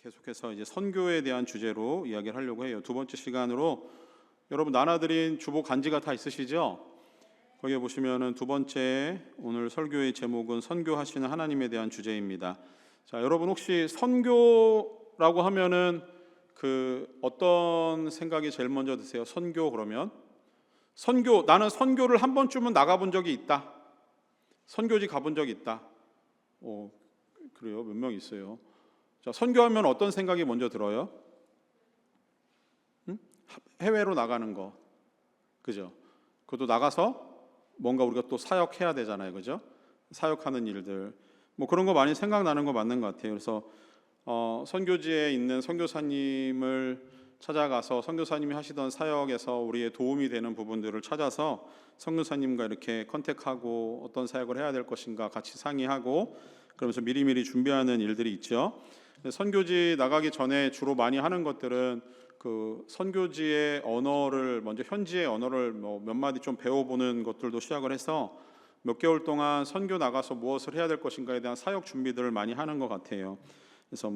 계속해서 이제 선교에 대한 주제로 이야기를 하려고 해요. 두 번째 시간으로 여러분 나눠드린 주보 간지가 다 있으시죠? 거기에 보시면은 두 번째 오늘 설교의 제목은 선교하시는 하나님에 대한 주제입니다. 자, 여러분 혹시 선교라고 하면은 어떤 생각이 제일 먼저 드세요? 선교 그러면 나는 선교를 한 번쯤은 나가본 적이 있다. 선교지 가본 적이 있다. 그래요? 몇 명 있어요? 자, 선교하면 어떤 생각이 먼저 들어요? 해외로 나가는 거, 그죠? 그것도 나가서 뭔가 우리가 또 사역해야 되잖아요, 그죠? 사역하는 일들, 뭐 그런 거 많이 생각나는 거 맞는 것 같아요. 그래서 선교지에 있는 선교사님을 찾아가서 선교사님이 하시던 사역에서 우리의 도움이 되는 부분들을 찾아서 선교사님과 이렇게 컨택하고 어떤 사역을 해야 될 것인가 같이 상의하고 그러면서 미리미리 준비하는 일들이 있죠. 선교지 나가기 전에 주로 많이 하는 것들은 선교지의 언어를 먼저 현지의 언어를 몇 마디 좀 배워보는 것들도 시작을 해서 몇 개월 동안 선교 나가서 무엇을 해야 될 것인가에 대한 사역 준비들을 많이 하는 것 같아요. 그래서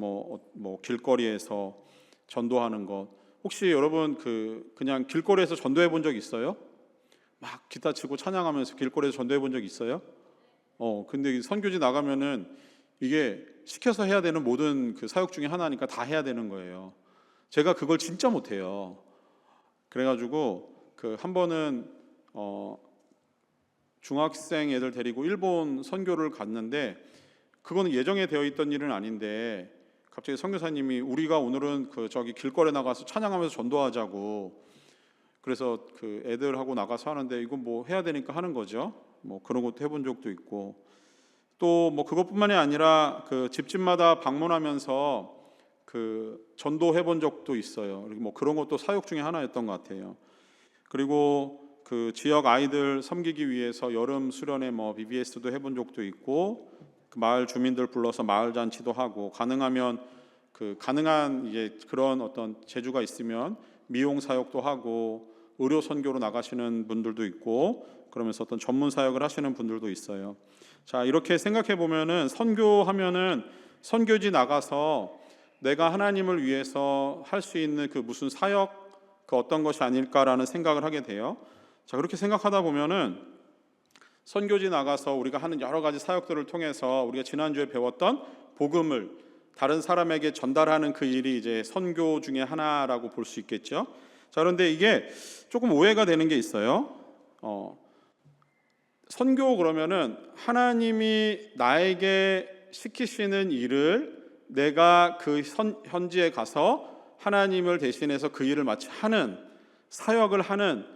길거리에서 전도하는 것, 혹시 여러분 그냥 길거리에서 전도해 본 적 있어요? 막 기타 치고 찬양하면서 길거리에서 전도해 본 적 있어요? 근데 선교지 나가면은 이게 시켜서 해야 되는 모든 사역 중에 하나니까 다 해야 되는 거예요. 제가 그걸 진짜 못해요. 그래가지고 한 번은 중학생 애들 데리고 일본 선교를 갔는데 그거는 예정에 되어 있던 일은 아닌데 갑자기 선교사님이 우리가 오늘은 저기 길거리에 나가서 찬양하면서 전도하자고, 그래서 애들하고 나가서 하는데 이건 뭐 해야 되니까 하는 거죠. 뭐 그런 것도 해본 적도 있고, 또 그것뿐만이 아니라 집집마다 방문하면서 전도해 본 적도 있어요. 뭐 그런 것도 사역 중에 하나였던 것 같아요. 그리고 지역 아이들 섬기기 위해서 여름 수련회 BBS도 해본 적도 있고, 마을 주민들 불러서 마을 잔치도 하고, 가능하면 가능한 이제 그런 어떤 재주가 있으면 미용 사역도 하고, 의료 선교로 나가시는 분들도 있고, 그러면서 어떤 전문 사역을 하시는 분들도 있어요. 자, 이렇게 생각해 보면은 선교하면은 선교지 나가서 내가 하나님을 위해서 할 수 있는 무슨 사역 어떤 것이 아닐까라는 생각을 하게 돼요. 자, 그렇게 생각하다 보면은 선교지 나가서 우리가 하는 여러 가지 사역들을 통해서 우리가 지난주에 배웠던 복음을 다른 사람에게 전달하는 그 일이 이제 선교 중에 하나라고 볼 수 있겠죠. 자, 그런데 이게 조금 오해가 되는 게 있어요. 선교 그러면은 하나님이 나에게 시키시는 일을 내가 현지에 가서 하나님을 대신해서 그 일을 마치 하는, 사역을 하는,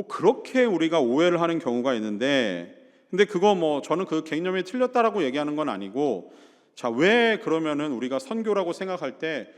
그렇게 우리가 오해를 하는 경우가 있는데, 근데 그거 저는 그 개념이 틀렸다라고 얘기하는 건 아니고, 자, 왜 그러면은 우리가 선교라고 생각할 때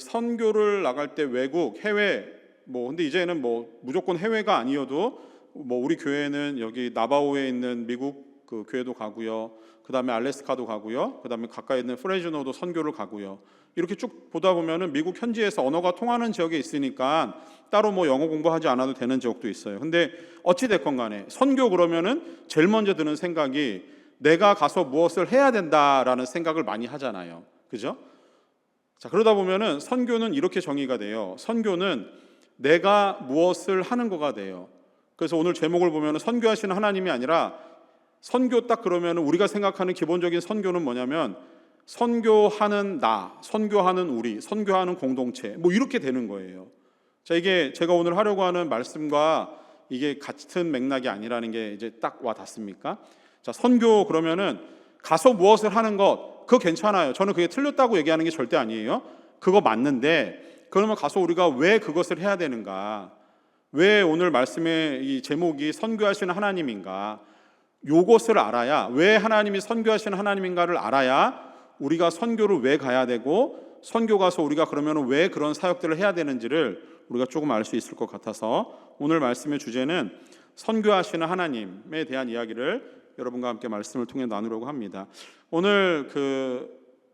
선교를 나갈 때 외국, 해외, 근데 이제는 무조건 해외가 아니어도 우리 교회는 여기 나바오에 있는 미국 교회도 가고요. 그 다음에 알래스카도 가고요. 그 다음에 가까이 있는 프레즈노도 선교를 가고요. 이렇게 쭉 보다 보면은 미국 현지에서 언어가 통하는 지역에 있으니까 따로 영어 공부하지 않아도 되는 지역도 있어요. 근데 어찌 됐건 간에 선교 그러면은 제일 먼저 드는 생각이 내가 가서 무엇을 해야 된다라는 생각을 많이 하잖아요. 그죠? 자, 그러다 보면은 선교는 이렇게 정의가 돼요. 선교는 내가 무엇을 하는 거가 돼요. 그래서 오늘 제목을 보면은 선교하시는 하나님이 아니라, 선교 딱 그러면 우리가 생각하는 기본적인 선교는 뭐냐면 선교하는 나, 선교하는 우리, 선교하는 공동체, 이렇게 되는 거예요. 자, 이게 제가 오늘 하려고 하는 말씀과 이게 같은 맥락이 아니라는 게 이제 딱 와 닿습니까? 자, 선교 그러면은 가서 무엇을 하는 것, 그거 괜찮아요. 저는 그게 틀렸다고 얘기하는 게 절대 아니에요. 그거 맞는데, 그러면 가서 우리가 왜 그것을 해야 되는가? 왜 오늘 말씀의 이 제목이 선교하시는 하나님인가? 요것을 알아야, 왜 하나님이 선교하시는 하나님인가를 알아야 우리가 선교를 왜 가야 되고, 선교 가서 우리가 그러면 왜 그런 사역들을 해야 되는지를 우리가 조금 알 수 있을 것 같아서 오늘 말씀의 주제는 선교하시는 하나님에 대한 이야기를 여러분과 함께 말씀을 통해 나누려고 합니다. 오늘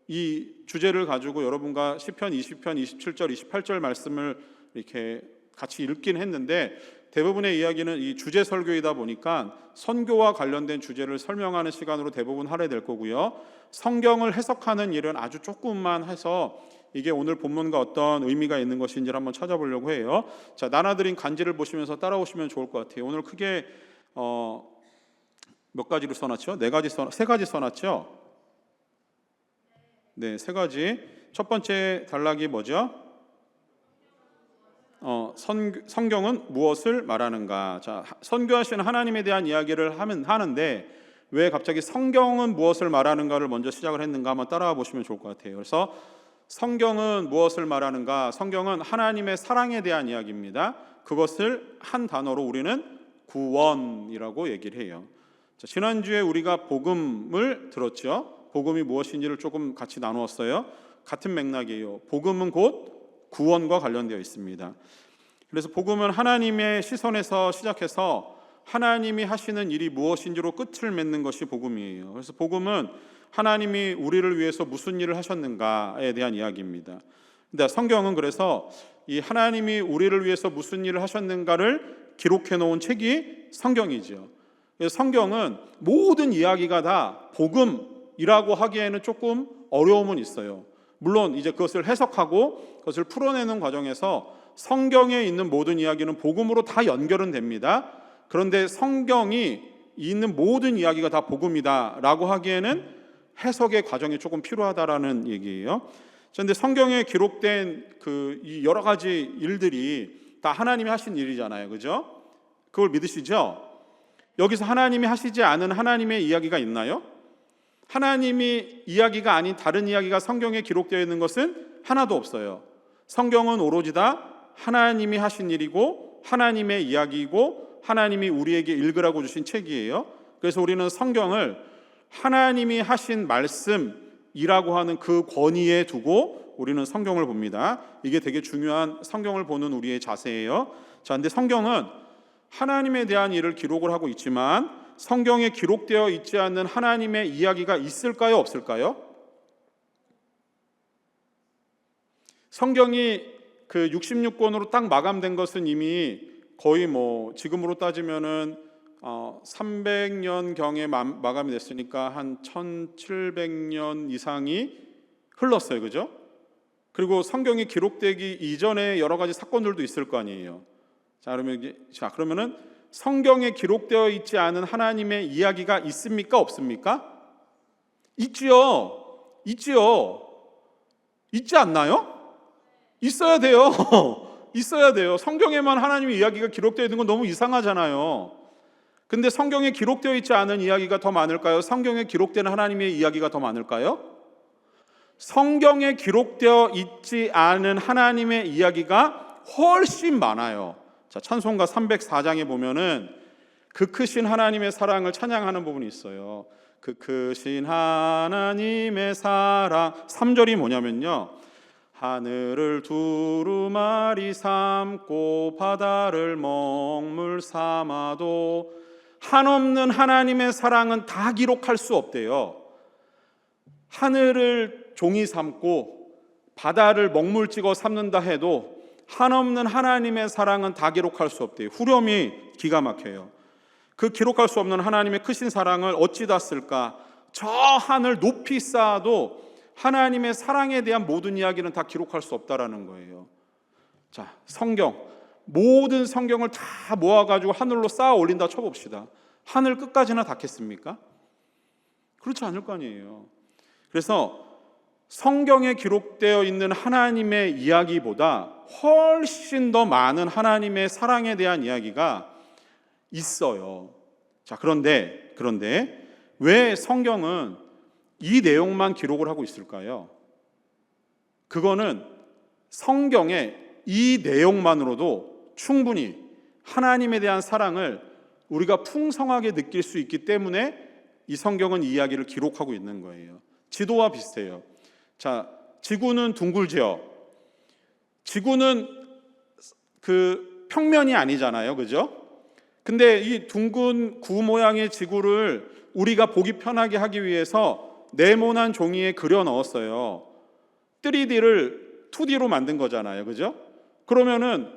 이 주제를 가지고 여러분과 시편 20편 27절 28절 말씀을 이렇게 같이 읽긴 했는데, 대부분의 이야기는 이 주제 설교이다 보니까 선교와 관련된 주제를 설명하는 시간으로 대부분 할애될 거고요. 성경을 해석하는 일은 아주 조금만 해서 이게 오늘 본문과 어떤 의미가 있는 것인지를 한번 찾아보려고 해요. 자, 나눠드린 간지를 보시면서 따라오시면 좋을 것 같아요. 오늘 크게 몇 가지로 써놨죠? 세 가지 써놨죠? 네, 세 가지. 첫 번째 단락이 뭐죠? 성경은 무엇을 말하는가? 자, 선교하시는 하나님에 대한 이야기를 하는데 왜 갑자기 성경은 무엇을 말하는가를 먼저 시작을 했는가 한번 따라와 보시면 좋을 것 같아요. 그래서 성경은 무엇을 말하는가? 성경은 하나님의 사랑에 대한 이야기입니다. 그것을 한 단어로 우리는 구원이라고 얘기를 해요. 자, 지난주에 우리가 복음을 들었죠. 복음이 무엇인지를 조금 같이 나누었어요. 같은 맥락이에요. 복음은 곧 구원과 관련되어 있습니다. 그래서 복음은 하나님의 시선에서 시작해서 하나님이 하시는 일이 무엇인지로 끝을 맺는 것이 복음이에요. 그래서 복음은 하나님이 우리를 위해서 무슨 일을 하셨는가에 대한 이야기입니다. 근데 성경은 그래서 이 하나님이 우리를 위해서 무슨 일을 하셨는가를 기록해 놓은 책이 성경이죠. 그래서 성경은 모든 이야기가 다 복음이라고 하기에는 조금 어려움은 있어요. 물론 이제 그것을 해석하고 그것을 풀어내는 과정에서 성경에 있는 모든 이야기는 복음으로 다 연결은 됩니다. 그런데 성경이 있는 모든 이야기가 다 복음이다라고 하기에는 해석의 과정이 조금 필요하다라는 얘기예요. 그런데 성경에 기록된 이 여러 가지 일들이 다 하나님이 하신 일이잖아요, 그죠? 그걸 믿으시죠? 여기서 하나님이 하시지 않은 하나님의 이야기가 있나요? 하나님이 이야기가 아닌 다른 이야기가 성경에 기록되어 있는 것은 하나도 없어요. 성경은 오로지 다 하나님이 하신 일이고 하나님의 이야기이고 하나님이 우리에게 읽으라고 주신 책이에요. 그래서 우리는 성경을 하나님이 하신 말씀이라고 하는 그 권위에 두고 우리는 성경을 봅니다. 이게 되게 중요한 성경을 보는 우리의 자세예요. 자, 근데 성경은 하나님에 대한 일을 기록을 하고 있지만 성경에 기록되어 있지 않는 하나님의 이야기가 있을까요? 없을까요? 성경이 그 66권으로 딱 마감된 것은 이미 거의 지금으로 따지면은 300년경에 마감이 됐으니까 한 1700년 이상이 흘렀어요, 그죠? 그리고 성경이 기록되기 이전에 여러 가지 사건들도 있을 거 아니에요. 그러면은 성경에 기록되어 있지 않은 하나님의 이야기가 있습니까? 없습니까? 있지요. 있지 않나요? 있어야 돼요. 있어야 돼요. 성경에만 하나님의 이야기가 기록되어 있는 건 너무 이상하잖아요. 근데 성경에 기록되어 있지 않은 이야기가 더 많을까요? 성경에 기록되는 하나님의 이야기가 더 많을까요? 성경에 기록되어 있지 않은 하나님의 이야기가 훨씬 많아요. 자, 찬송가 304장에 보면은 그 크신 하나님의 사랑을 찬양하는 부분이 있어요. 그 크신 하나님의 사랑. 3절이 뭐냐면요, 하늘을 두루마리 삼고 바다를 먹물 삼아도 한없는 하나님의 사랑은 다 기록할 수 없대요. 하늘을 종이 삼고 바다를 먹물 찍어 삼는다 해도 한없는 하나님의 사랑은 다 기록할 수 없대요. 후렴이 기가 막혀요. 그 기록할 수 없는 하나님의 크신 사랑을 어찌다 쓸까? 저 하늘 높이 쌓아도 하나님의 사랑에 대한 모든 이야기는 다 기록할 수 없다라는 거예요. 자, 모든 성경을 다 모아가지고 하늘로 쌓아 올린다 쳐봅시다. 하늘 끝까지나 닿겠습니까? 그렇지 않을 거 아니에요. 그래서 성경에 기록되어 있는 하나님의 이야기보다 훨씬 더 많은 하나님의 사랑에 대한 이야기가 있어요. 자, 그런데 왜 성경은 이 내용만 기록을 하고 있을까요? 그거는 성경의 이 내용만으로도 충분히 하나님에 대한 사랑을 우리가 풍성하게 느낄 수 있기 때문에 이 성경은 이 이야기를 기록하고 있는 거예요. 지도와 비슷해요. 자, 지구는 둥글죠. 지구는 그 평면이 아니잖아요, 그죠? 근데 이 둥근 구 모양의 지구를 우리가 보기 편하게 하기 위해서 네모난 종이에 그려 넣었어요. 3D를 2D로 만든 거잖아요, 그죠? 그러면은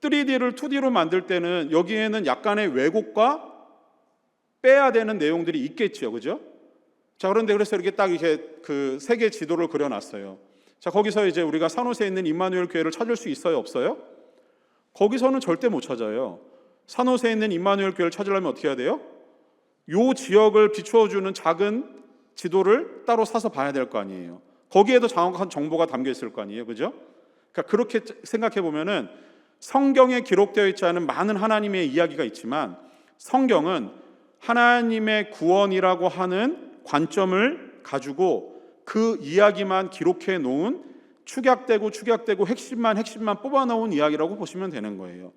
3D를 2D로 만들 때는 여기에는 약간의 왜곡과 빼야 되는 내용들이 있겠죠, 그죠? 자, 그런데 그래서 이렇게 딱 이렇게 그 세계 지도를 그려놨어요. 자, 거기서 이제 우리가 산호세에 있는 임마누엘 교회를 찾을 수 있어요, 없어요? 거기서는 절대 못 찾아요. 산호세에 있는 임마누엘 교회를 찾으려면 어떻게 해야 돼요? 요 지역을 비추어주는 작은 지도를 따로 사서 봐야 될 거 아니에요. 거기에도 정확한 정보가 담겨 있을 거 아니에요, 그죠? 그러니까 그렇게 생각해 보면은 성경에 기록되어 있지 않은 많은 하나님의 이야기가 있지만 성경은 하나님의 구원이라고 하는 관점을 가지고 그 이야기만 기록해 놓은 축약되고 핵심만 뽑아 놓은 이야기라고 보시면 되는 거예요.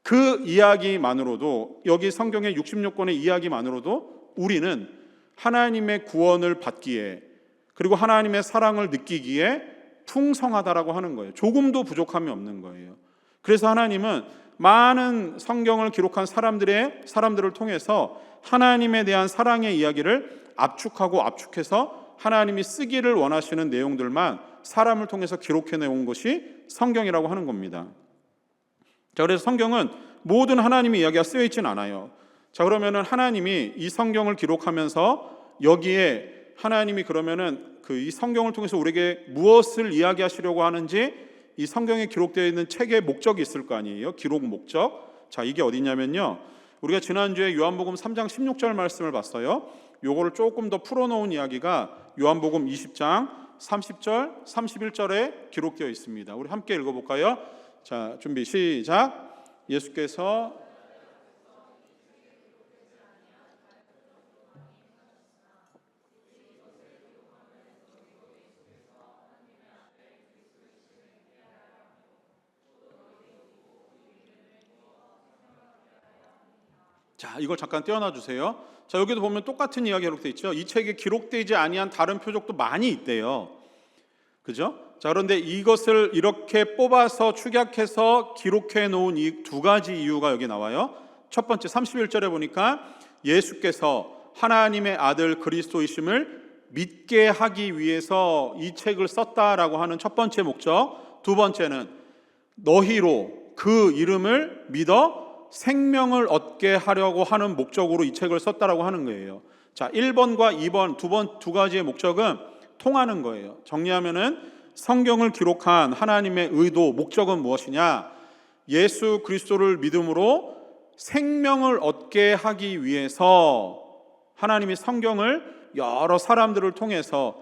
그 이야기만으로도, 여기 성경의 66권의 이야기만으로도 우리는 하나님의 구원을 받기에, 그리고 하나님의 사랑을 느끼기에 풍성하다라고 하는 거예요. 조금도 부족함이 없는 거예요. 그래서 하나님은 많은 성경을 기록한 사람들을 통해서 하나님에 대한 사랑의 이야기를 압축해서 하나님이 쓰기를 원하시는 내용들만 사람을 통해서 기록해 내온 것이 성경이라고 하는 겁니다. 자, 그래서 성경은 모든 하나님의 이야기가 쓰여 있지는 않아요. 자, 그러면은 하나님이 이 성경을 기록하면서 여기에 하나님이 그러면은 이 성경을 통해서 우리에게 무엇을 이야기하시려고 하는지 이 성경에 기록되어 있는 책의 목적이 있을 거 아니에요. 기록 목적. 자, 이게 어디냐면요, 우리가 지난주에 요한복음 3장 16절 말씀을 봤어요. 요거를 조금 더 풀어놓은 이야기가 요한복음 20장 30절 31절에 기록되어 있습니다. 우리 함께 읽어볼까요? 자, 준비 시작. 예수께서 자, 이걸 잠깐 떼어놔 주세요. 자, 여기도 보면 똑같은 이야기가 기록되어 있죠. 이 책에 기록되지 아니한 다른 표적도 많이 있대요. 그죠? 자, 그런데 이것을 이렇게 뽑아서 축약해서 기록해 놓은 이 두 가지 이유가 여기 나와요. 첫 번째 31절에 보니까 예수께서 하나님의 아들 그리스도이심을 믿게 하기 위해서 이 책을 썼다라고 하는 첫 번째 목적. 두 번째는 너희로 그 이름을 믿어 생명을 얻게 하려고 하는 목적으로 이 책을 썼다라고 하는 거예요. 자, 1번과 2번 두 가지의 목적은 통하는 거예요. 정리하면은 성경을 기록한 하나님의 의도, 목적은 무엇이냐? 예수 그리스도를 믿음으로 생명을 얻게 하기 위해서 하나님이 성경을 여러 사람들을 통해서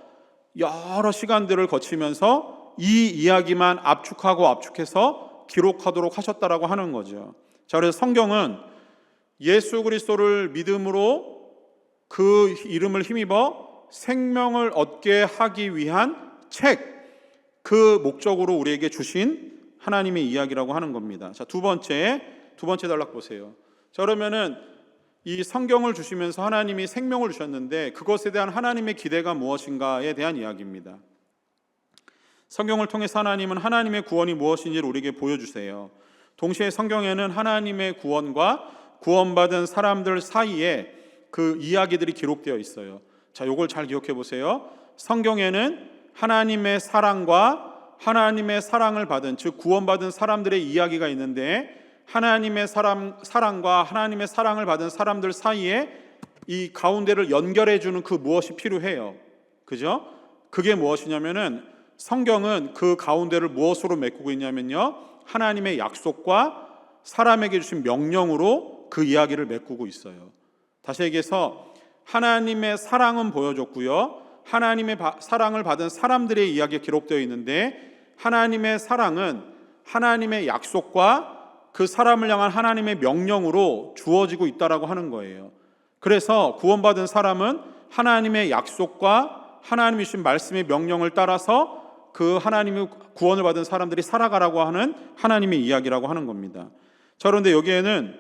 여러 시간들을 거치면서 이 이야기만 압축해서 기록하도록 하셨다라고 하는 거죠. 자, 그래서 성경은 예수 그리스도를 믿음으로 그 이름을 힘입어 생명을 얻게 하기 위한 책, 그 목적으로 우리에게 주신 하나님의 이야기라고 하는 겁니다. 자, 두 번째 단락 보세요. 자, 그러면은 이 성경을 주시면서 하나님이 생명을 주셨는데 그것에 대한 하나님의 기대가 무엇인가에 대한 이야기입니다. 성경을 통해서 하나님은 하나님의 구원이 무엇인지를 우리에게 보여주세요. 동시에 성경에는 하나님의 구원과 구원받은 사람들 사이에 그 이야기들이 기록되어 있어요. 자, 요걸 잘 기억해 보세요. 성경에는 하나님의 사랑과 하나님의 사랑을 받은, 즉 구원받은 사람들의 이야기가 있는데 하나님의 사랑과 하나님의 사랑을 받은 사람들 사이에 이 가운데를 연결해 주는 그 무엇이 필요해요. 그죠? 그게 무엇이냐면은 성경은 그 가운데를 무엇으로 메꾸고 있냐면요, 하나님의 약속과 사람에게 주신 명령으로 그 이야기를 메꾸고 있어요. 다시 얘기해서 하나님의 사랑은 보여줬고요, 하나님의 사랑을 받은 사람들의 이야기가 기록되어 있는데 하나님의 사랑은 하나님의 약속과 그 사람을 향한 하나님의 명령으로 주어지고 있다라고 하는 거예요. 그래서 구원받은 사람은 하나님의 약속과 하나님이 주신 말씀의 명령을 따라서 그 하나님의 구원을 받은 사람들이 살아가라고 하는 하나님의 이야기라고 하는 겁니다. 자, 그런데 여기에는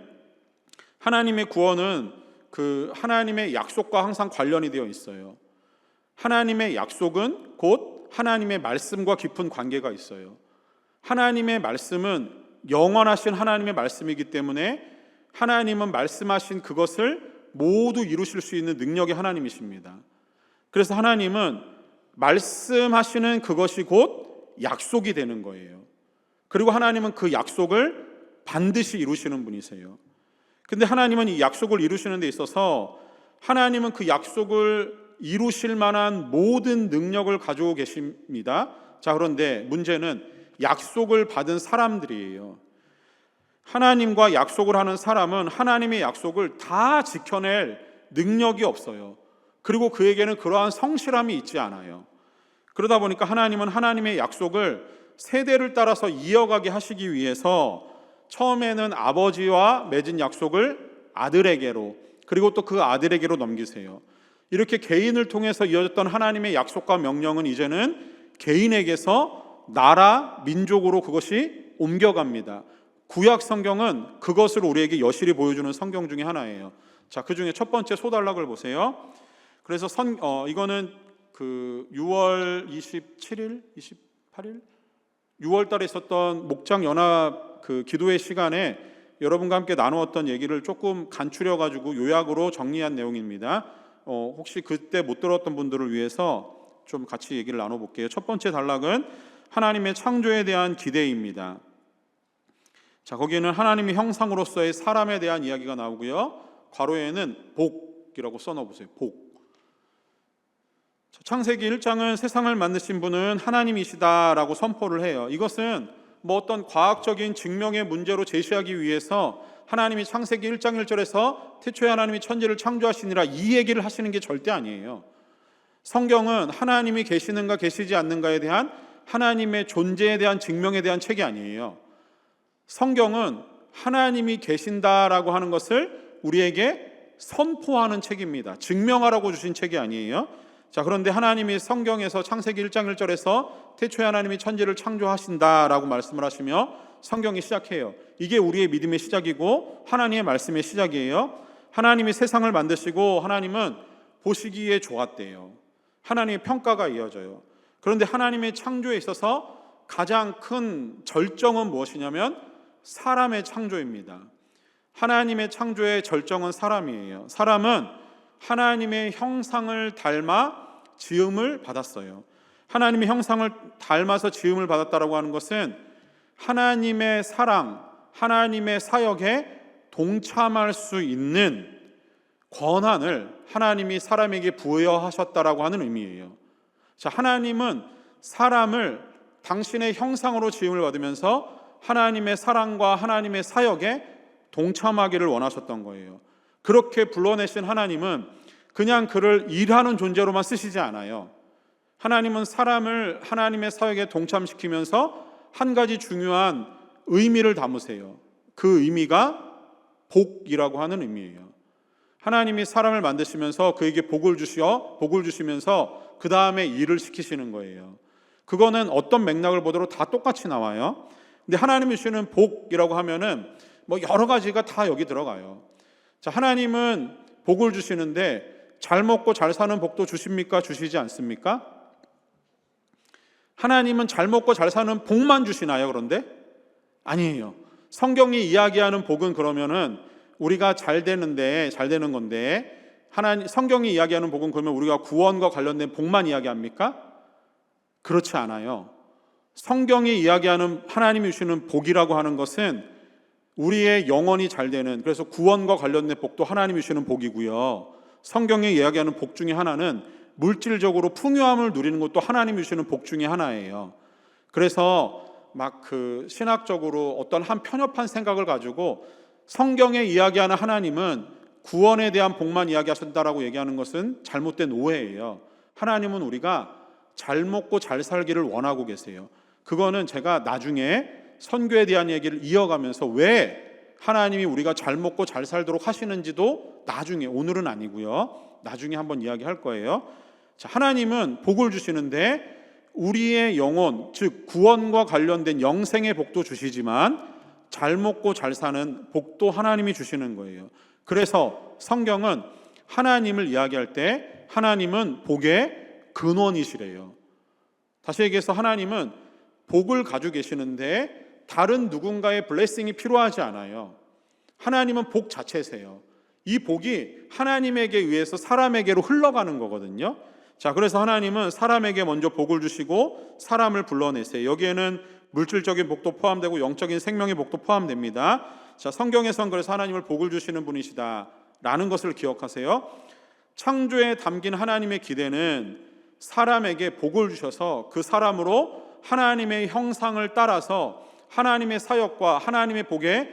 하나님의 구원은 그 하나님의 약속과 항상 관련이 되어 있어요. 하나님의 약속은 곧 하나님의 말씀과 깊은 관계가 있어요. 하나님의 말씀은 영원하신 하나님의 말씀이기 때문에 하나님은 말씀하신 그것을 모두 이루실 수 있는 능력의 하나님이십니다. 그래서 하나님은 말씀하시는 그것이 곧 약속이 되는 거예요. 그리고 하나님은 그 약속을 반드시 이루시는 분이세요. 근데 하나님은 이 약속을 이루시는 데 있어서 하나님은 그 약속을 이루실 만한 모든 능력을 가지고 계십니다. 자, 그런데 문제는 약속을 받은 사람들이에요. 하나님과 약속을 하는 사람은 하나님의 약속을 다 지켜낼 능력이 없어요. 그리고 그에게는 그러한 성실함이 있지 않아요. 그러다 보니까 하나님은 하나님의 약속을 세대를 따라서 이어가게 하시기 위해서 처음에는 아버지와 맺은 약속을 아들에게로, 그리고 또 그 아들에게로 넘기세요. 이렇게 개인을 통해서 이어졌던 하나님의 약속과 명령은 이제는 개인에게서 나라, 민족으로 그것이 옮겨갑니다. 구약 성경은 그것을 우리에게 여실히 보여주는 성경 중에 하나예요. 자, 그 중에 첫 번째 소달락을 보세요. 그래서 이거는 그 6월 27일, 28일, 6월 달에 있었던 목장 연합 그 기도회 시간에 여러분과 함께 나누었던 얘기를 조금 간추려 가지고 요약으로 정리한 내용입니다. 혹시 그때 못 들었던 분들을 위해서 좀 같이 얘기를 나눠볼게요. 첫 번째 단락은 하나님의 창조에 대한 기대입니다. 자, 거기에는 하나님의 형상으로서의 사람에 대한 이야기가 나오고요. 괄호에는 복이라고 써놓으세요. 복. 창세기 1장은 세상을 만드신 분은 하나님이시다라고 선포를 해요. 이것은 뭐 어떤 과학적인 증명의 문제로 제시하기 위해서 하나님이 창세기 1장 1절에서 태초에 하나님이 천지를 창조하시니라 이 얘기를 하시는 게 절대 아니에요. 성경은 하나님이 계시는가 계시지 않는가에 대한 하나님의 존재에 대한 증명에 대한 책이 아니에요. 성경은 하나님이 계신다라고 하는 것을 우리에게 선포하는 책입니다. 증명하라고 주신 책이 아니에요. 자, 그런데 하나님이 성경에서 창세기 1장 1절에서 태초에 하나님이 천지를 창조하신다라고 말씀을 하시며 성경이 시작해요. 이게 우리의 믿음의 시작이고 하나님의 말씀의 시작이에요. 하나님이 세상을 만드시고 하나님은 보시기에 좋았대요. 하나님의 평가가 이어져요. 그런데 하나님의 창조에 있어서 가장 큰 절정은 무엇이냐면 사람의 창조입니다. 하나님의 창조의 절정은 사람이에요. 사람은 하나님의 형상을 닮아 지음을 받았어요. 하나님의 형상을 닮아서 지음을 받았다라고 하는 것은 하나님의 사랑, 하나님의 사역에 동참할 수 있는 권한을 하나님이 사람에게 부여하셨다라고 하는 의미예요. 자, 하나님은 사람을 당신의 형상으로 지음을 받으면서 하나님의 사랑과 하나님의 사역에 동참하기를 원하셨던 거예요. 그렇게 불러내신 하나님은 그냥 그를 일하는 존재로만 쓰시지 않아요. 하나님은 사람을 하나님의 사역에 동참시키면서 한 가지 중요한 의미를 담으세요. 그 의미가 복이라고 하는 의미예요. 하나님이 사람을 만드시면서 그에게 복을 주시면서 그 다음에 일을 시키시는 거예요. 그거는 어떤 맥락을 보더라도 다 똑같이 나와요. 근데 하나님이 주시는 복이라고 하면은 뭐 여러 가지가 다 여기 들어가요. 자, 하나님은 복을 주시는데 잘 먹고 잘 사는 복도 주십니까? 주시지 않습니까? 하나님은 잘 먹고 잘 사는 복만 주시나요? 그런데 아니에요. 성경이 이야기하는 복은 그러면은 우리가 잘 되는 건데 성경이 이야기하는 복은 그러면 우리가 구원과 관련된 복만 이야기합니까? 그렇지 않아요. 성경이 이야기하는 하나님이 주시는 복이라고 하는 것은 우리의 영혼이 잘 되는, 그래서 구원과 관련된 복도 하나님이 주시는 복이고요. 성경이 이야기하는 복 중에 하나는 물질적으로 풍요함을 누리는 것도 하나님이 주시는 복 중에 하나예요. 그래서 막 그 신학적으로 어떤 한 편협한 생각을 가지고 성경에 이야기하는 하나님은 구원에 대한 복만 이야기하신다라고 얘기하는 것은 잘못된 오해예요. 하나님은 우리가 잘 먹고 잘 살기를 원하고 계세요. 그거는 제가 나중에 선교에 대한 얘기를 이어가면서 왜 하나님이 우리가 잘 먹고 잘 살도록 하시는지도 나중에, 오늘은 아니고요, 나중에 한번 이야기할 거예요. 자, 하나님은 복을 주시는데 우리의 영혼, 즉 구원과 관련된 영생의 복도 주시지만 잘 먹고 잘 사는 복도 하나님이 주시는 거예요. 그래서 성경은 하나님을 이야기할 때 하나님은 복의 근원이시래요. 다시 얘기해서 하나님은 복을 가지고 계시는데 다른 누군가의 블레싱이 필요하지 않아요. 하나님은 복 자체세요. 이 복이 하나님에게 의해서 사람에게로 흘러가는 거거든요. 자, 그래서 하나님은 사람에게 먼저 복을 주시고 사람을 불러내세요. 여기에는 물질적인 복도 포함되고 영적인 생명의 복도 포함됩니다. 자, 성경에선 그래서 하나님을 복을 주시는 분이시다라는 것을 기억하세요. 창조에 담긴 하나님의 기대는 사람에게 복을 주셔서 그 사람으로 하나님의 형상을 따라서 하나님의 사역과 하나님의 복에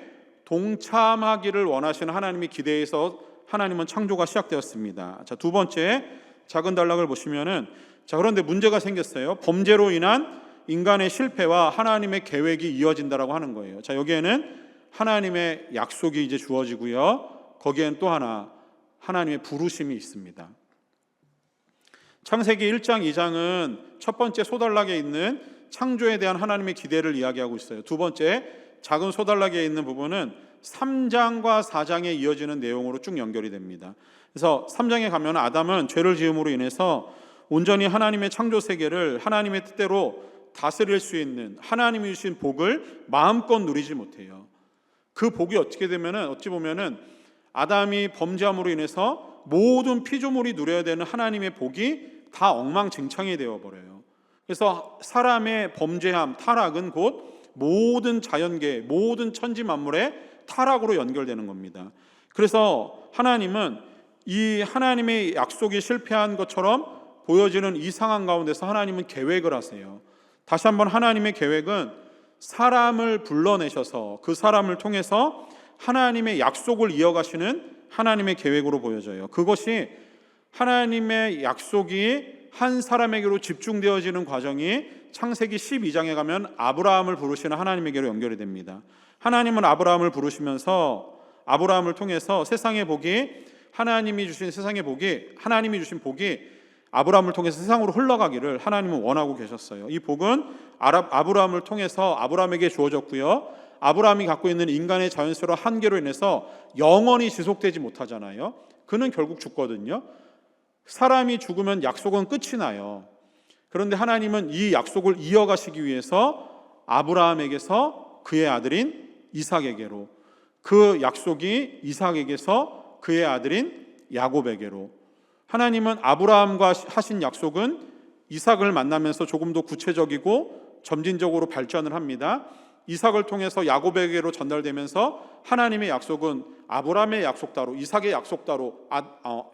동참하기를 원하시는 하나님의 기대에서 하나님은 창조가 시작되었습니다. 자, 두 번째 작은 단락을 보시면은, 자, 그런데 문제가 생겼어요. 범죄로 인한 인간의 실패와 하나님의 계획이 이어진다라고 하는 거예요. 자, 여기에는 하나님의 약속이 이제 주어지고요. 거기엔 또 하나 하나님의 부르심이 있습니다. 창세기 1장, 2장은 첫 번째 소단락에 있는 창조에 대한 하나님의 기대를 이야기하고 있어요. 두 번째 작은 소단락에 있는 부분은 3장과 4장에 이어지는 내용으로 쭉 연결이 됩니다. 그래서 3장에 가면 아담은 죄를 지음으로 인해서 온전히 하나님의 창조 세계를 하나님의 뜻대로 다스릴 수 있는 하나님이 주신 복을 마음껏 누리지 못해요. 그 복이 어떻게 되면은, 어찌 보면은 아담이 범죄함으로 인해서 모든 피조물이 누려야 되는 하나님의 복이 다 엉망진창이 되어버려요. 그래서 사람의 범죄함, 타락은 곧 모든 자연계, 모든 천지 만물의 타락으로 연결되는 겁니다. 그래서 하나님은 이 하나님의 약속이 실패한 것처럼 보여지는 이 상황 가운데서 하나님은 계획을 하세요. 다시 한번 하나님의 계획은 사람을 불러내셔서 그 사람을 통해서 하나님의 약속을 이어가시는 하나님의 계획으로 보여져요. 그것이 하나님의 약속이 한 사람에게로 집중되어지는 과정이 창세기 12장에 가면 아브라함을 부르시는 하나님에게로 연결이 됩니다. 하나님은 아브라함을 부르시면서 아브라함을 통해서 세상의 복이, 하나님이 주신 세상의 복이, 하나님이 주신 복이 아브라함을 통해서 세상으로 흘러가기를 하나님은 원하고 계셨어요. 이 복은 아브라함을 통해서 아브라함에게 주어졌고요. 아브라함이 갖고 있는 인간의 자연스러운 한계로 인해서 영원히 지속되지 못하잖아요. 그는 결국 죽거든요. 사람이 죽으면 약속은 끝이 나요. 그런데 하나님은 이 약속을 이어가시기 위해서 아브라함에게서 그의 아들인 이삭에게로, 그 약속이 이삭에게서 그의 아들인 야곱에게로, 하나님은 아브라함과 하신 약속은 이삭을 만나면서 조금 더 구체적이고 점진적으로 발전을 합니다. 이삭을 통해서 야곱에게로 전달되면서 하나님의 약속은 아브라함의 약속 따로, 이삭의 약속 따로,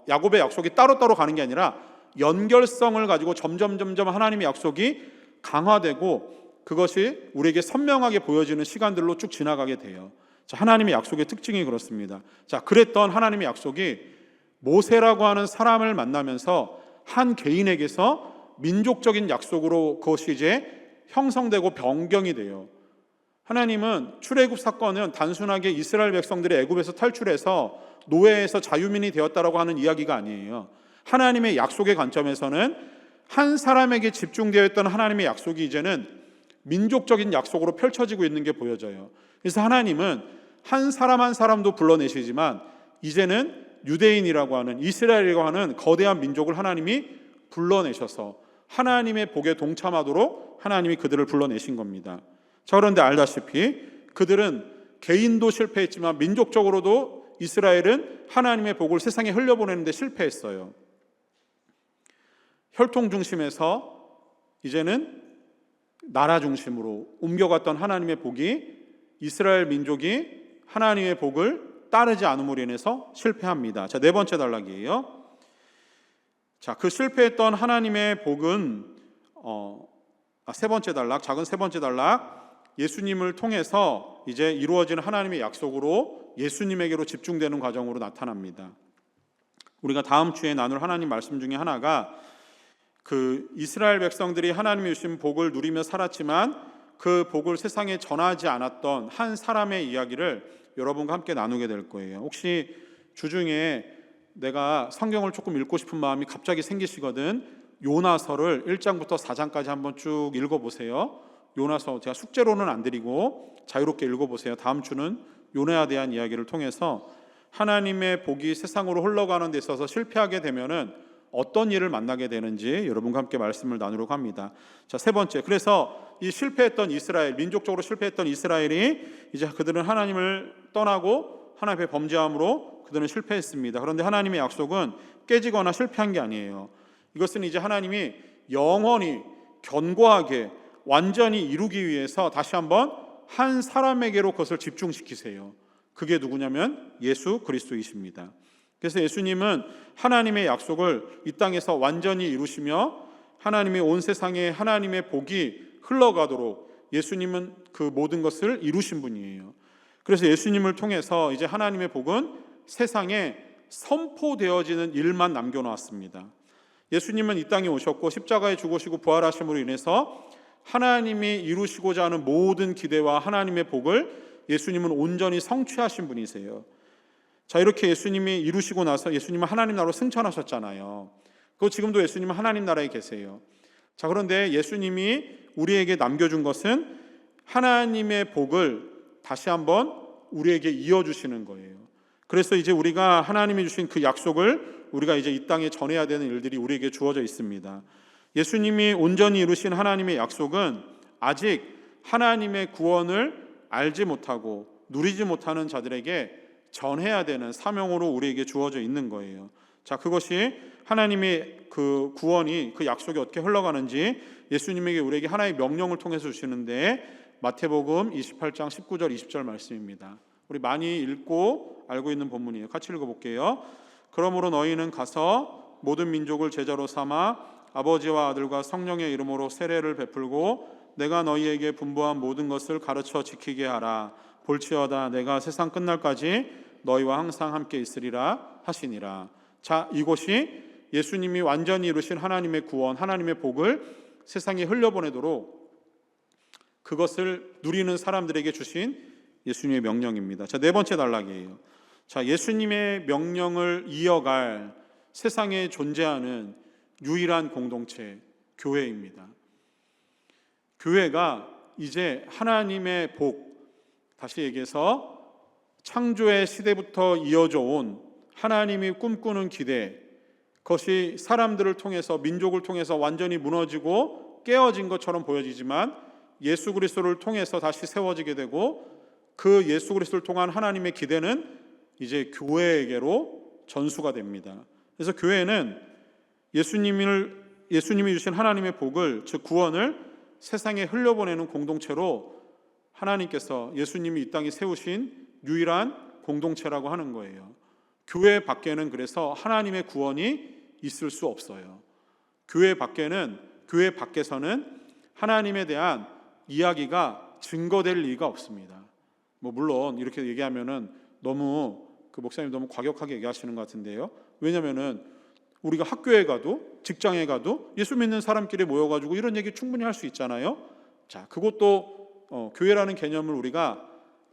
야곱의 약속이 따로따로 가는 게 아니라 연결성을 가지고 점점 하나님의 약속이 강화되고 그것이 우리에게 선명하게 보여지는 시간들로 쭉 지나가게 돼요. 자, 하나님의 약속의 특징이 그렇습니다. 자, 그랬던 하나님의 약속이 모세라고 하는 사람을 만나면서 한 개인에게서 민족적인 약속으로 그것이 이제 형성되고 변경이 돼요. 하나님은 출애굽 사건은 단순하게 이스라엘 백성들이 애굽에서 탈출해서 노예에서 자유민이 되었다라고 하는 이야기가 아니에요. 하나님의 약속의 관점에서는 한 사람에게 집중되어 있던 하나님의 약속이 이제는 민족적인 약속으로 펼쳐지고 있는 게 보여져요. 그래서 하나님은 한 사람 한 사람도 불러내시지만 이제는 유대인이라고 하는, 이스라엘이라고 하는 거대한 민족을 하나님이 불러내셔서 하나님의 복에 동참하도록 하나님이 그들을 불러내신 겁니다. 자, 그런데 알다시피 그들은 개인도 실패했지만 민족적으로도 이스라엘은 하나님의 복을 세상에 흘려보내는데 실패했어요. 혈통 중심에서 이제는 나라 중심으로 옮겨갔던 하나님의 복이, 이스라엘 민족이 하나님의 복을 따르지 않음으로 인해서 실패합니다. 자, 네 번째 단락이에요. 자, 그 실패했던 하나님의 복은 세 번째 단락, 작은 세 번째 단락, 예수님을 통해서 이제 이루어지는 하나님의 약속으로 예수님에게로 집중되는 과정으로 나타납니다. 우리가 다음 주에 나눌 하나님 말씀 중에 하나가 그 이스라엘 백성들이 하나님이 주신 복을 누리며 살았지만 그 복을 세상에 전하지 않았던 한 사람의 이야기를 여러분과 함께 나누게 될 거예요. 혹시 주중에 내가 성경을 조금 읽고 싶은 마음이 갑자기 생기시거든, 요나서를 1장부터 4장까지 한번 쭉 읽어보세요. 요나서 제가 숙제로는 안 드리고 자유롭게 읽어보세요. 다음 주는 요나에 대한 이야기를 통해서 하나님의 복이 세상으로 흘러가는 데 있어서 실패하게 되면은 어떤 일을 만나게 되는지 여러분과 함께 말씀을 나누려고 합니다. 자, 세 번째, 그래서 이 실패했던 이스라엘, 민족적으로 실패했던 이스라엘이 이제 그들은 하나님을 떠나고 하나님의 범죄함으로 그들은 실패했습니다. 그런데 하나님의 약속은 깨지거나 실패한 게 아니에요. 이것은 이제 하나님이 영원히 견고하게 완전히 이루기 위해서 다시 한번 한 사람에게로 그것을 집중시키세요. 그게 누구냐면 예수 그리스도이십니다. 그래서 예수님은 하나님의 약속을 이 땅에서 완전히 이루시며 하나님이 온 세상에 하나님의 복이 흘러가도록 예수님은 그 모든 것을 이루신 분이에요. 그래서 예수님을 통해서 이제 하나님의 복은 세상에 선포되어지는 일만 남겨놓았습니다. 예수님은 이 땅에 오셨고 십자가에 죽으시고 부활하심으로 인해서 하나님이 이루시고자 하는 모든 기대와 하나님의 복을 예수님은 온전히 성취하신 분이세요. 자, 이렇게 예수님이 이루시고 나서 예수님은 하나님 나라로 승천하셨잖아요. 그리고 지금도 예수님은 하나님 나라에 계세요. 자, 그런데 예수님이 우리에게 남겨준 것은 하나님의 복을 다시 한번 우리에게 이어주시는 거예요. 그래서 이제 우리가 하나님이 주신 그 약속을 우리가 이제 이 땅에 전해야 되는 일들이 우리에게 주어져 있습니다. 예수님이 온전히 이루신 하나님의 약속은 아직 하나님의 구원을 알지 못하고 누리지 못하는 자들에게 전해야 되는 사명으로 우리에게 주어져 있는 거예요. 자, 그것이 하나님의 그 구원이, 그 약속이 어떻게 흘러가는지 예수님에게 우리에게 하나의 명령을 통해서 주시는데 마태복음 28장 19절 20절 말씀입니다. 우리 많이 읽고 알고 있는 본문이에요. 같이 읽어볼게요. 그러므로 너희는 가서 모든 민족을 제자로 삼아 아버지와 아들과 성령의 이름으로 세례를 베풀고 내가 너희에게 분부한 모든 것을 가르쳐 지키게 하라. 볼지어다 내가 세상 끝날까지 너희와 항상 함께 있으리라 하시니라. 자, 이곳이 예수님이 완전히 이루신 하나님의 구원, 하나님의 복을 세상에 흘려보내도록 그것을 누리는 사람들에게 주신 예수님의 명령입니다. 자, 네 번째 단락이에요. 자, 예수님의 명령을 이어갈 세상에 존재하는 유일한 공동체, 교회입니다. 교회가 이제 하나님의 복, 다시 얘기해서 창조의 시대부터 이어져 온 하나님이 꿈꾸는 기대, 그것이 사람들을 통해서, 민족을 통해서 완전히 무너지고 깨어진 것처럼 보여지지만 예수 그리스도를 통해서 다시 세워지게 되고 그 예수 그리스도를 통한 하나님의 기대는 이제 교회에게로 전수가 됩니다. 그래서 교회는 예수님이 주신 하나님의 복을, 즉 구원을 세상에 흘려보내는 공동체로 하나님께서 예수님이 이 땅에 세우신 유일한 공동체라고 하는 거예요. 교회 밖에는 그래서 하나님의 구원이 있을 수 없어요. 교회 밖에서는 하나님에 대한 이야기가 증거될 리가 없습니다. 물론 이렇게 얘기하면은 너무 목사님 너무 과격하게 얘기하시는 것 같은데요. 왜냐면은 우리가 학교에 가도 직장에 가도 예수 믿는 사람끼리 모여가지고 이런 얘기 충분히 할 수 있잖아요. 자, 그것도 교회라는 개념을 우리가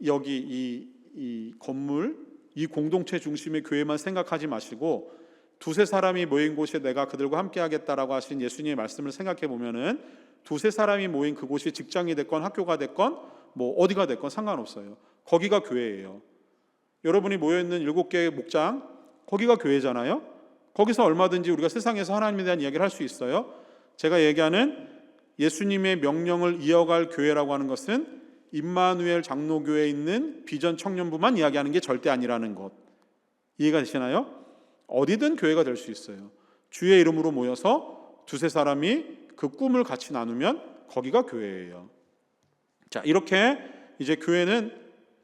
여기 이 건물, 이 공동체 중심의 교회만 생각하지 마시고 두세 사람이 모인 곳에 내가 그들과 함께 하겠다라고 하신 예수님의 말씀을 생각해 보면은 두세 사람이 모인 그곳이 직장이 됐건 학교가 됐건 어디가 됐건 상관없어요. 거기가 교회예요. 여러분이 모여있는 7개의 목장, 거기가 교회잖아요. 거기서 얼마든지 우리가 세상에서 하나님에 대한 이야기를 할 수 있어요. 제가 얘기하는 예수님의 명령을 이어갈 교회라고 하는 것은 임마누엘 장로교회에 있는 비전 청년부만 이야기하는 게 절대 아니라는 것, 이해가 되시나요? 어디든 교회가 될 수 있어요. 주의 이름으로 모여서 두세 사람이 그 꿈을 같이 나누면 거기가 교회예요. 자, 이렇게 이제 교회는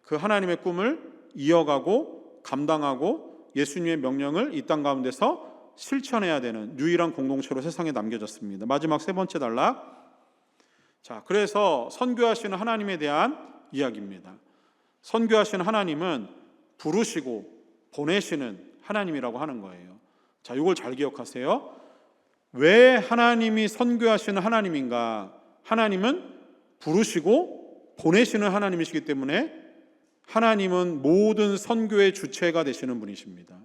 그 하나님의 꿈을 이어가고 감당하고 예수님의 명령을 이 땅 가운데서 실천해야 되는 유일한 공동체로 세상에 남겨졌습니다. 마지막 세 번째 단락. 자, 그래서 선교하시는 하나님에 대한 이야기입니다. 선교하시는 하나님은 부르시고 보내시는 하나님이라고 하는 거예요. 자, 이걸 잘 기억하세요. 왜 하나님이 선교하시는 하나님인가? 하나님은 부르시고 보내시는 하나님이시기 때문에 하나님은 모든 선교의 주체가 되시는 분이십니다.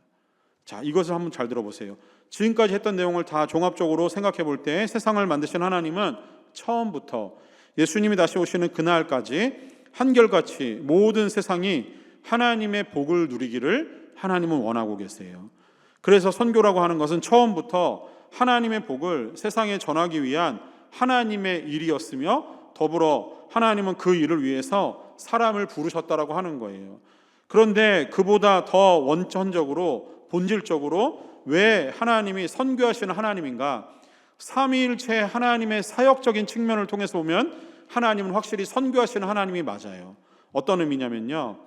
자, 이것을 한번 잘 들어보세요. 지금까지 했던 내용을 다 종합적으로 생각해 볼 때 세상을 만드신 하나님은 처음부터 예수님이 다시 오시는 그날까지 한결같이 모든 세상이 하나님의 복을 누리기를 하나님은 원하고 계세요. 그래서 선교라고 하는 것은 처음부터 하나님의 복을 세상에 전하기 위한 하나님의 일이었으며 더불어 하나님은 그 일을 위해서 사람을 부르셨다라고 하는 거예요. 그런데 그보다 더 원천적으로 본질적으로 왜 하나님이 선교하시는 하나님인가? 삼위일체 하나님의 사역적인 측면을 통해서 보면 하나님은 확실히 선교하시는 하나님이 맞아요. 어떤 의미냐면요,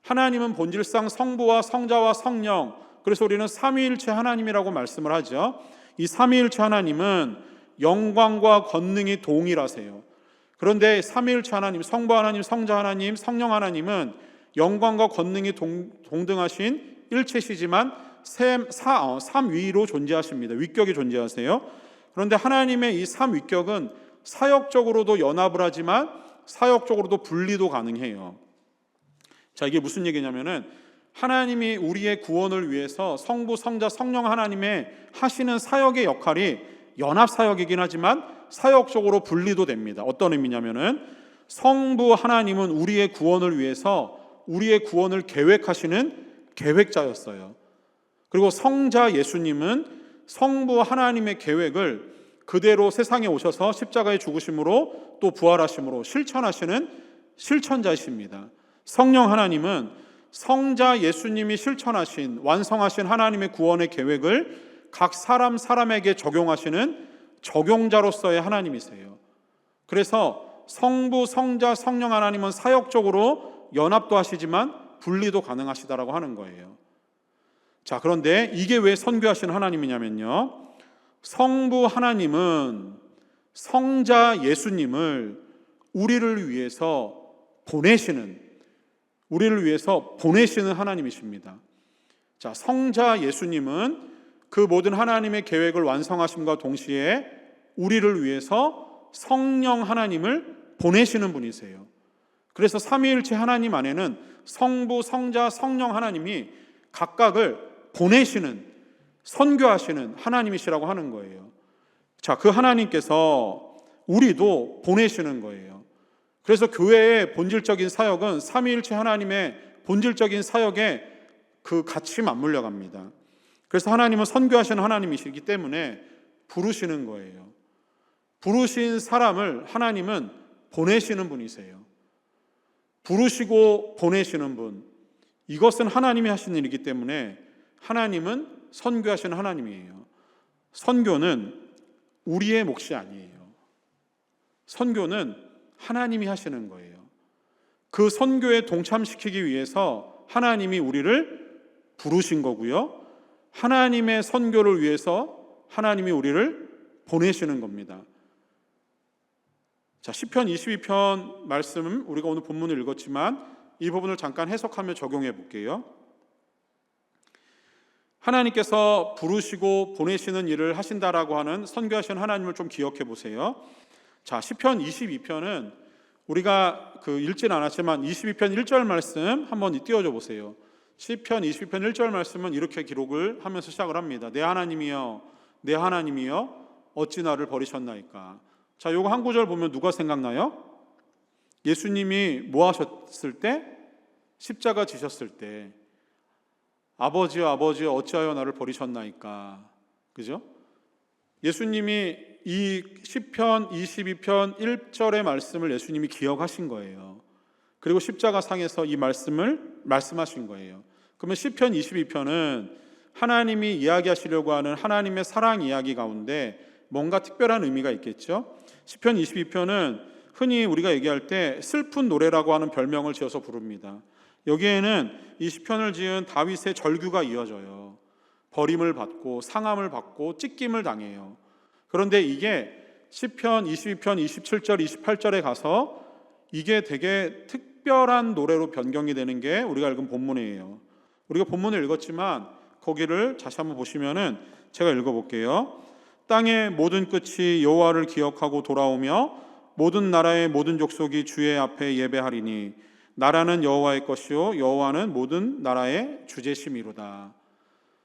하나님은 본질상 성부와 성자와 성령, 그래서 우리는 삼위일체 하나님이라고 말씀을 하죠. 이 삼위일체 하나님은 영광과 권능이 동일하세요. 그런데 삼위일체 하나님, 성부 하나님, 성자 하나님, 성령 하나님은 영광과 권능이 동등하신 일체시지만 삼위로 존재하십니다. 위격이 존재하세요. 그런데 하나님의 이 삼위격은 사역적으로도 연합을 하지만 사역적으로도 분리도 가능해요. 자, 이게 무슨 얘기냐면은 하나님이 우리의 구원을 위해서 성부, 성자, 성령 하나님의 하시는 사역의 역할이 연합 사역이긴 하지만 사역적으로 분리도 됩니다. 어떤 의미냐면은 성부 하나님은 우리의 구원을 위해서 우리의 구원을 계획하시는 계획자였어요. 그리고 성자 예수님은 성부 하나님의 계획을 그대로 세상에 오셔서 십자가의 죽으심으로 또 부활하심으로 실천하시는 실천자이십니다. 성령 하나님은 성자 예수님이 실천하신 완성하신 하나님의 구원의 계획을 각 사람에게 적용하시는 적용자로서의 하나님이세요. 그래서 성부, 성자, 성령 하나님은 사역적으로 연합도 하시지만 분리도 가능하시다라고 하는 거예요. 자, 그런데 이게 왜 선교하시는 하나님이냐면요, 성부 하나님은 성자 예수님을 우리를 위해서 보내시는 하나님이십니다. 자, 성자 예수님은 그 모든 하나님의 계획을 완성하심과 동시에 우리를 위해서 성령 하나님을 보내시는 분이세요. 그래서 삼위일체 하나님 안에는 성부, 성자, 성령 하나님이 각각을 보내시는, 선교하시는 하나님이시라고 하는 거예요. 자, 그 하나님께서 우리도 보내시는 거예요. 그래서 교회의 본질적인 사역은 삼위일체 하나님의 본질적인 사역에 그 같이 맞물려 갑니다. 그래서 하나님은 선교하시는 하나님이시기 때문에 부르시는 거예요. 부르신 사람을 하나님은 보내시는 분이세요. 부르시고 보내시는 분, 이것은 하나님이 하신 일이기 때문에 하나님은 선교하시는 하나님이에요. 선교는 우리의 몫이 아니에요. 선교는 하나님이 하시는 거예요. 그 선교에 동참시키기 위해서 하나님이 우리를 부르신 거고요, 하나님의 선교를 위해서 하나님이 우리를 보내시는 겁니다. 자, 시편 22편 말씀, 우리가 오늘 본문을 읽었지만 이 부분을 잠깐 해석하며 적용해 볼게요. 하나님께서 부르시고 보내시는 일을 하신다라고 하는 선교하시는 하나님을 좀 기억해 보세요. 자, 시편 22편은 우리가 읽지는 않았지만 22편 1절 말씀 한번 띄워줘 보세요. 시편 22편 1절 말씀은 이렇게 기록을 하면서 시작을 합니다. 내 하나님이여, 내 하나님이여, 어찌 나를 버리셨나이까. 자, 요거 한 구절 보면 누가 생각나요? 예수님이 뭐 하셨을 때? 십자가 지셨을 때, 아버지여, 아버지여, 어찌하여 나를 버리셨나이까. 그죠? 예수님이 이 시편 22편 1절의 말씀을 예수님이 기억하신 거예요. 그리고 십자가상에서 이 말씀을 말씀하신 거예요. 그러면 시편 22편은 하나님이 이야기하시려고 하는 하나님의 사랑 이야기 가운데 뭔가 특별한 의미가 있겠죠. 시편 22편은 흔히 우리가 얘기할 때 슬픈 노래라고 하는 별명을 지어서 부릅니다. 여기에는 이 시편을 지은 다윗의 절규가 이어져요. 버림을 받고 상함을 받고 찢김을 당해요. 그런데 이게 시편 22편 27절 28절에 가서 이게 되게 특별한 노래로 변경이 되는 게 우리가 읽은 본문이에요. 우리가 본문을 읽었지만 거기를 다시 한번 보시면은 제가 읽어볼게요. 땅의 모든 끝이 여호와를 기억하고 돌아오며 모든 나라의 모든 족속이 주의 앞에 예배하리니 나라는 여호와의 것이요 여호와는 모든 나라의 주제심이로다.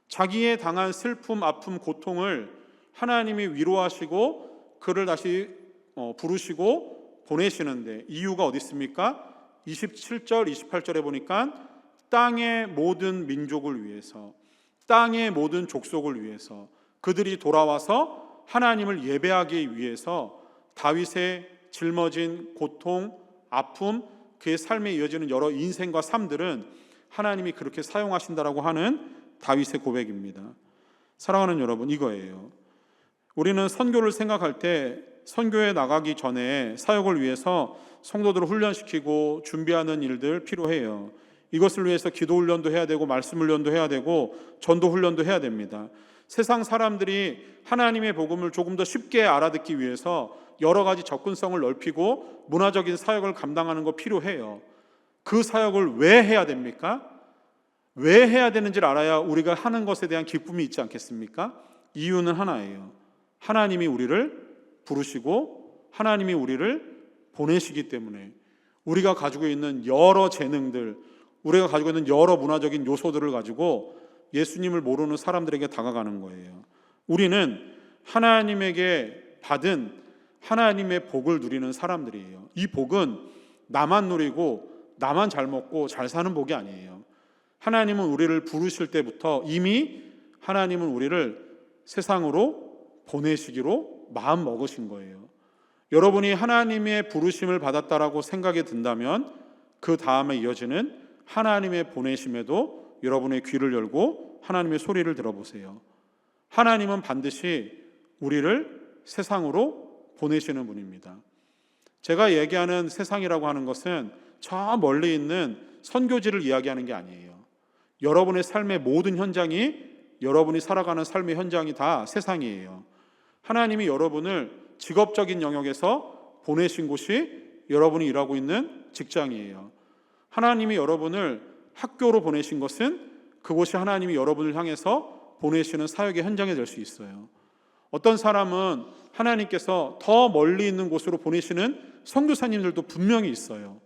자기의 당한 슬픔, 아픔, 고통을 하나님이 위로하시고 그를 다시 부르시고 보내시는데 이유가 어디 있습니까? 27절, 28절에 보니까 땅의 모든 민족을 위해서, 땅의 모든 족속을 위해서, 그들이 돌아와서 하나님을 예배하기 위해서 다윗의 짊어진 고통, 아픔, 그의 삶에 이어지는 여러 인생과 삶들은 하나님이 그렇게 사용하신다라고 하는 다윗의 고백입니다. 사랑하는 여러분, 이거예요. 우리는 선교를 생각할 때 선교에 나가기 전에 사역을 위해서 성도들을 훈련시키고 준비하는 일들 필요해요. 이것을 위해서 기도 훈련도 해야 되고 말씀 훈련도 해야 되고 전도 훈련도 해야 됩니다. 세상 사람들이 하나님의 복음을 조금 더 쉽게 알아듣기 위해서 여러 가지 접근성을 넓히고 문화적인 사역을 감당하는 거 필요해요. 그 사역을 왜 해야 됩니까? 왜 해야 되는지를 알아야 우리가 하는 것에 대한 기쁨이 있지 않겠습니까? 이유는 하나예요. 하나님이 우리를 부르시고 하나님이 우리를 보내시기 때문에 우리가 가지고 있는 여러 재능들, 우리가 가지고 있는 여러 문화적인 요소들을 가지고 예수님을 모르는 사람들에게 다가가는 거예요. 우리는 하나님에게 받은 하나님의 복을 누리는 사람들이에요. 이 복은 나만 누리고 나만 잘 먹고 잘 사는 복이 아니에요. 하나님은 우리를 부르실 때부터 이미 하나님은 우리를 세상으로 보내시기로 마음 먹으신 거예요. 여러분이 하나님의 부르심을 받았다라고 생각이 든다면 그 다음에 이어지는 하나님의 보내심에도 여러분의 귀를 열고 하나님의 소리를 들어보세요. 하나님은 반드시 우리를 세상으로 보내시는 분입니다. 제가 얘기하는 세상이라고 하는 것은 저 멀리 있는 선교지를 이야기하는 게 아니에요. 여러분의 삶의 모든 현장이, 여러분이 살아가는 삶의 현장이 다 세상이에요. 하나님이 여러분을 직업적인 영역에서 보내신 곳이 여러분이 일하고 있는 직장이에요. 하나님이 여러분을 학교로 보내신 것은 그곳이 하나님이 여러분을 향해서 보내시는 사역의 현장이 될 수 있어요. 어떤 사람은 하나님께서 더 멀리 있는 곳으로 보내시는 선교사님들도 분명히 있어요.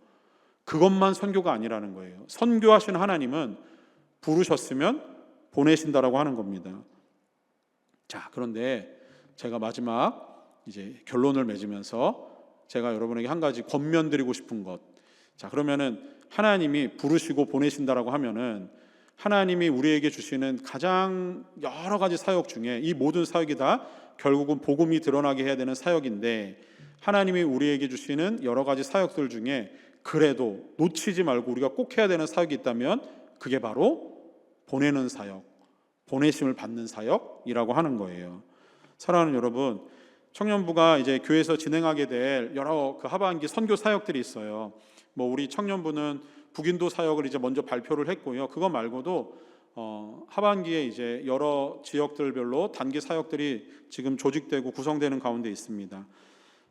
그것만 선교가 아니라는 거예요. 선교하시는 하나님은 부르셨으면 보내신다라고 하는 겁니다. 자, 그런데 제가 마지막 이제 결론을 맺으면서 제가 여러분에게 한 가지 권면드리고 싶은 것. 자, 그러면은 하나님이 부르시고 보내신다라고 하면은 하나님이 우리에게 주시는 가장 여러 가지 사역 중에 이 모든 사역이 다 결국은 복음이 드러나게 해야 되는 사역인데, 하나님이 우리에게 주시는 여러 가지 사역들 중에 그래도 놓치지 말고 우리가 꼭 해야 되는 사역이 있다면 그게 바로 보내는 사역, 보내심을 받는 사역이라고 하는 거예요. 사랑하는 여러분, 청년부가 이제 교회에서 진행하게 될 여러 그 하반기 선교 사역들이 있어요. 우리 청년부는 북인도 사역을 이제 먼저 발표를 했고요. 그거 말고도 하반기에 이제 여러 지역들별로 단기 사역들이 지금 조직되고 구성되는 가운데 있습니다.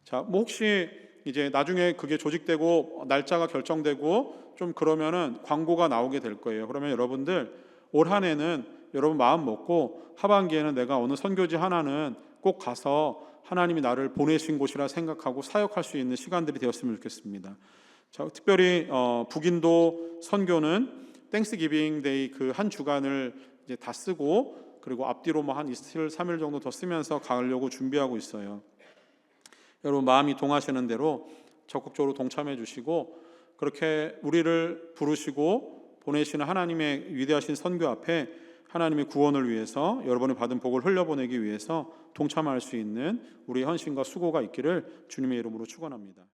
자, 혹시 이제 나중에 그게 조직되고 날짜가 결정되고 좀 그러면은 광고가 나오게 될 거예요. 그러면 여러분들 올 한 해는 여러분 마음 먹고 하반기에는 내가 어느 선교지 하나는 꼭 가서 하나님이 나를 보내신 곳이라 생각하고 사역할 수 있는 시간들이 되었으면 좋겠습니다. 자, 특별히 북인도 선교는 땡스기빙 데이 그 한 주간을 이제 다 쓰고 그리고 앞뒤로 한 이틀 3일 정도 더 쓰면서 가려고 준비하고 있어요. 여러분 마음이 동하시는 대로 적극적으로 동참해 주시고 그렇게 우리를 부르시고 보내시는 하나님의 위대하신 선교 앞에 하나님의 구원을 위해서 여러분이 받은 복을 흘려보내기 위해서 동참할 수 있는 우리의 헌신과 수고가 있기를 주님의 이름으로 축원합니다.